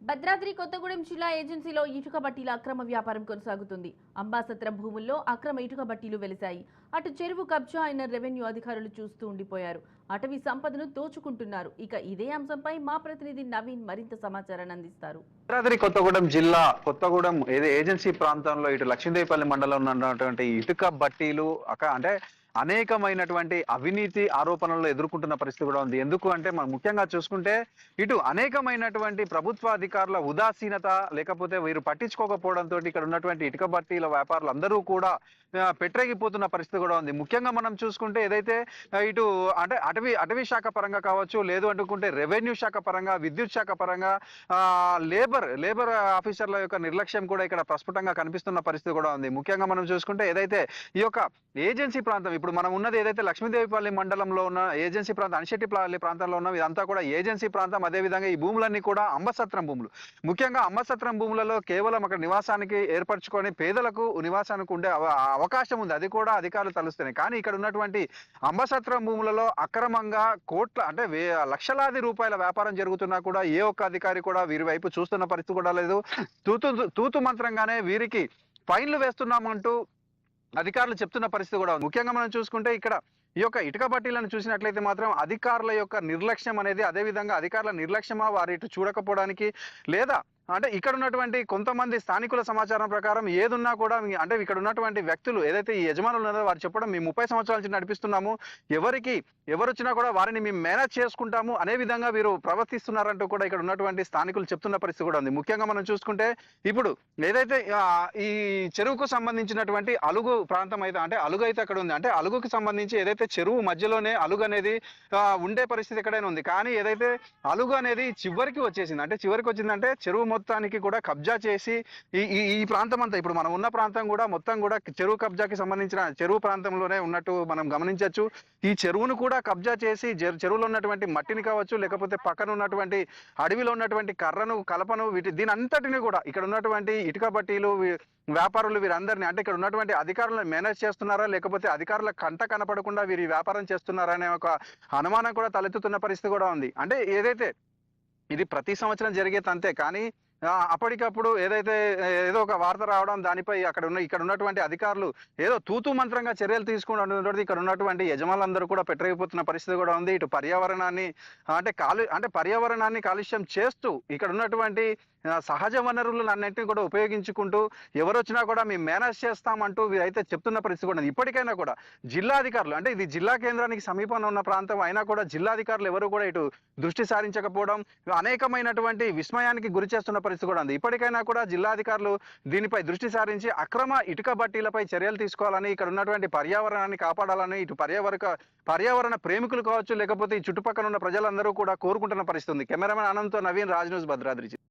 భద్రాద్రి కొత్తగూడెం జిల్లా ఏజెన్సీలో ఇటుక బట్టీల అక్రమ వ్యాపారం కొనసాగుతుంది. అంబాసత్రం భూముల్లో అక్రమ ఇటుక బట్టీలు వెలిశాయి. అటు చెరువు కబ్జా అయిన రెవెన్యూ అధికారులు చూస్తూ ఉండిపోయారు. అటవీ సంపదను దోచుకుంటున్నారు. ఇక ఇదే అంశంపై మా ప్రతినిధి నవీన్ మరింత సమాచారాన్ని అందిస్తారు. భద్రాద్రి కొత్తగూడెం జిల్లా కొత్తగూడెం ఏజెన్సీ ప్రాంతంలో ఇటు లక్ష్మీదేవిపల్లి మండలంలో ఉన్నటువంటి ఇటుక బట్టీలు అంటే అనేకమైనటువంటి అవినీతి ఆరోపణలు ఎదుర్కొంటున్న పరిస్థితి కూడా ఉంది. ఎందుకు అంటే మనం ముఖ్యంగా చూసుకుంటే ఇటు అనేకమైనటువంటి ప్రభుత్వ అధికారుల ఉదాసీనత లేకపోతే వీరు పట్టించుకోకపోవడంతో ఇక్కడ ఉన్నటువంటి ఇటుక బట్టీల వ్యాపారులు అందరూ కూడా పెట్టరేగిపోతున్న పరిస్థితి కూడా ఉంది. ముఖ్యంగా మనం చూసుకుంటే ఏదైతే ఇటు అంటే అటవీ శాఖ పరంగా కావచ్చు, లేదు అనుకుంటే రెవెన్యూ శాఖ పరంగా, విద్యుత్ శాఖ పరంగా లేబర్ ఆఫీసర్ల యొక్క నిర్లక్ష్యం కూడా ఇక్కడ ప్రస్ఫుటంగా కనిపిస్తున్న పరిస్థితి కూడా ఉంది. ముఖ్యంగా మనం చూసుకుంటే ఏదైతే ఈ యొక్క ఏజెన్సీ ప్రాంతం ఇప్పుడు మనం ఉన్నది ఏదైతే లక్ష్మీదేవిపల్లి మండలంలో ఉన్న ఏజెన్సీ ప్రాంతం అనిశెట్టిపల్లి ప్రాంతంలో ఉన్న ఇదంతా కూడా ఏజెన్సీ ప్రాంతం. అదేవిధంగా ఈ భూములన్నీ కూడా అంబసత్రం భూములు. ముఖ్యంగా అంబసత్రం భూములలో కేవలం అక్కడ నివాసానికి ఏర్పరచుకొని పేదలకు నివాసానికి ఉండే అవకాశం ఉంది. అది కూడా అధికారులు తలుస్తున్నాయి. కానీ ఇక్కడ ఉన్నటువంటి అంబసత్రం భూములలో అక్రమంగా కోట్ల అంటే లక్షలాది రూపాయల వ్యాపారం జరుగుతున్నా కూడా ఏ ఒక్క అధికారి కూడా వీరి వైపు చూస్తున్న పరిస్థితి కూడా లేదు. తూతు మంత్రంగానే వీరికి ఫైన్లు వేస్తున్నామంటూ అధికారులు చెప్తున్న పరిస్థితి కూడా ఉంది. ముఖ్యంగా మనం చూసుకుంటే ఇక్కడ ఈ యొక్క ఇటుక బట్టీలను చూసినట్లయితే మాత్రం అధికారుల యొక్క నిర్లక్ష్యం అనేది, అదేవిధంగా అధికారుల నిర్లక్ష్యమా వారి ఇటు చూడకపోవడానికి, లేదా అంటే ఇక్కడ ఉన్నటువంటి కొంతమంది స్థానికుల సమాచారం ప్రకారం ఏదున్నా కూడా అంటే ఇక్కడ ఉన్నటువంటి వ్యక్తులు ఏదైతే ఈ యజమానులు ఉన్నారో వారు చెప్పడం మేము 30 సంవత్సరాల నుంచి నడిపిస్తున్నాము, ఎవరు వచ్చినా కూడా వారిని మేము మేనేజ్ చేసుకుంటాము అనే విధంగా వీరు ప్రవర్తిస్తున్నారంటూ కూడా ఇక్కడ ఉన్నటువంటి స్థానికులు చెప్తున్న పరిస్థితి కూడా ఉంది. ముఖ్యంగా మనం చూసుకుంటే ఇప్పుడు ఏదైతే ఈ చెరువుకు సంబంధించినటువంటి అలుగు ప్రాంతం అయితే అంటే అలుగు అయితే అక్కడ ఉంది. అంటే అలుగుకి సంబంధించి ఏదైతే చెరువు మధ్యలోనే అలుగు అనేది ఉండే పరిస్థితి ఎక్కడైనా ఉంది. కానీ ఏదైతే అలుగు అనేది చివరికి వచ్చేసింది, అంటే చివరికి వచ్చిందంటే చెరువు మొత్తానికి కూడా కబ్జా చేసి ఈ ప్రాంతం అంతా ఇప్పుడు మనం ఉన్న ప్రాంతం కూడా మొత్తం కూడా చెరువు కబ్జాకి సంబంధించిన చెరువు ప్రాంతంలోనే ఉన్నట్టు మనం గమనించవచ్చు. ఈ చెరువును కూడా కబ్జా చేసి చెరువులో ఉన్నటువంటి మట్టిని కావచ్చు, లేకపోతే పక్కన ఉన్నటువంటి అడవిలో ఉన్నటువంటి కర్రను కలపను దీని అంతటిని కూడా ఇక్కడ ఉన్నటువంటి ఇటుక బట్టీలు వ్యాపారులు వీరందరినీ అంటే ఇక్కడ ఉన్నటువంటి అధికారులను మేనేజ్ చేస్తున్నారా, లేకపోతే అధికారుల కంట కనపడకుండా వీరి వ్యాపారం చేస్తున్నారా అనే ఒక అనుమానం కూడా తలెత్తుతున్న పరిస్థితి కూడా ఉంది. అంటే ఏదైతే ఇది ప్రతి సంవత్సరం జరిగే తంతే, కానీ అప్పటికప్పుడు ఏదో ఒక వార్త రావడం దానిపై ఇక్కడ ఉన్నటువంటి అధికారులు ఏదో తూతు మంత్రంగా చర్యలు తీసుకుంటున్నటువంటి ఇక్కడ ఉన్నటువంటి యజమానులందరూ కూడా పెట్టరైపోతున్న పరిస్థితి కూడా ఉంది. ఇటు పర్యావరణాన్ని పర్యావరణాన్ని కాలుష్యం చేస్తూ ఇక్కడ ఉన్నటువంటి సహజ వనరులను అన్నింటినీ కూడా ఉపయోగించుకుంటూ ఎవరు వచ్చినా కూడా మేము మేనేజ్ చేస్తామంటూ వీరైతే చెప్తున్న పరిస్థితి కూడా ఉంది. ఇప్పటికైనా కూడా జిల్లాధికారులు అంటే ఇది జిల్లా కేంద్రానికి సమీపంలో ఉన్న ప్రాంతం అయినా కూడా జిల్లాధికారులు ఎవరు కూడా ఇటు దృష్టి సారించకపోవడం అనేకమైనటువంటి విస్మయానికి గురి చేస్తున్న పరిస్థితి కూడా ఉంది. ఇప్పటికైనా కూడా జిల్లాధికారులు దీనిపై దృష్టి సారించి అక్రమ ఇటుక బట్టీలపై చర్యలు తీసుకోవాలని, ఇక్కడ ఉన్నటువంటి పర్యావరణాన్ని కాపాడాలని ఇటు పర్యావరణ ప్రేమికులు కావచ్చు, లేకపోతే ఈ చుట్టుపక్కల ఉన్న ప్రజలందరూ కూడా కోరుకుంటున్న పరిస్థితి ఉంది. కెమెరామెన్ ఆనంద్తో నవీన్, రాజ్ న్యూస్, భద్రాద్రి.